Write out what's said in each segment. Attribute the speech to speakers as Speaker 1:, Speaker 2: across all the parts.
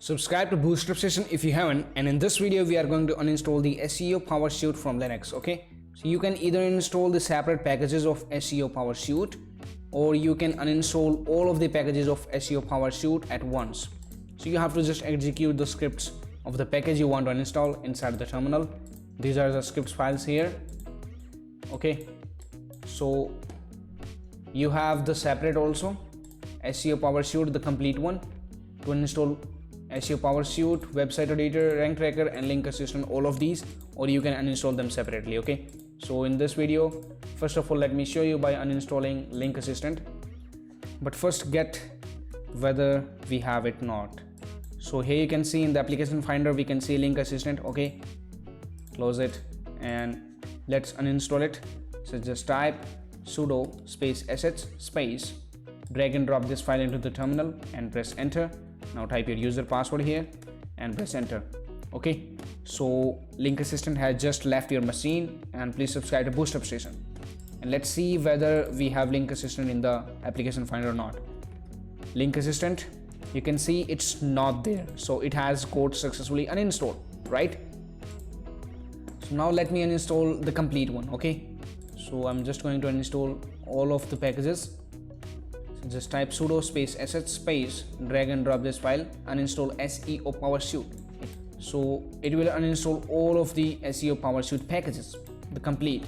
Speaker 1: Subscribe to BoostUpStation if you haven't, and in this video we are going to uninstall the SEO PowerSuite from Linux. Okay, so you can either install the separate packages of SEO PowerSuite, or you can uninstall all of the packages of SEO PowerSuite at once. So you have to just execute the scripts of the package you want to install inside the terminal. These are the scripts files here. Okay, so you have the separate also SEO PowerSuite, the complete one, to install SEO PowerSuite, website editor, rank tracker and link assistant, all of these, or you can uninstall them separately. Okay, so in this video, first of all, let me show you by uninstalling link assistant, but first get whether we have it not. So here you can see in the application finder we can see link assistant. Okay, close it and let's uninstall it. So just type sudo space assets space, drag and drop this file into the terminal and press enter. Now type your user password here and press enter. Okay, so link assistant has just left your machine, and please subscribe to BoostUpStation, and let's see whether we have link assistant in the application finder or not. Link assistant, you can see it's not there, so it has got successfully uninstalled, right? So now let me uninstall the complete one. Okay, so I'm just going to uninstall all of the packages. So just type sudo space assets space, drag and drop this file, uninstall SEO PowerSuite. So it will uninstall all of the SEO PowerSuite packages, the complete.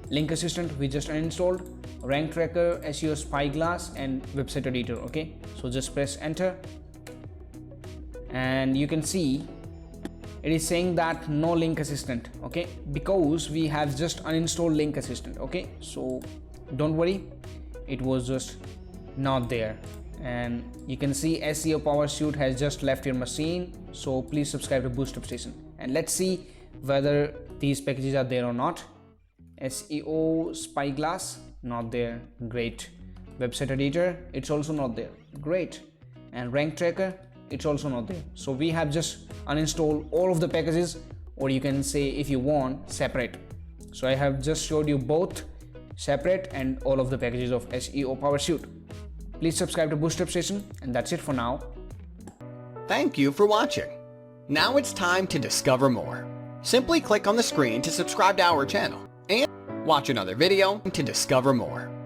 Speaker 1: Link assistant we just uninstalled, rank tracker, SEO spyglass and website editor. Okay, so just press enter and you can see it is saying that no link assistant. Okay, because we have just uninstalled link assistant. Okay, so don't worry, it was just not there, and you can see SEO PowerSuite has just left your machine. So please subscribe to BoostUpStation and let's see whether these packages are there or not. SEO spyglass, not there, great. Website editor, it's also not there, great. And rank tracker, it's also not there. So we have just uninstalled all of the packages, or you can say if you want separate. So I have just showed you both separate and all of the packages of SEO PowerSuite. Please subscribe to BoostUpStation, and that's it for now.
Speaker 2: Thank you for watching. Now it's time to discover more. Simply click on the screen to subscribe to our channel and watch another video to discover more.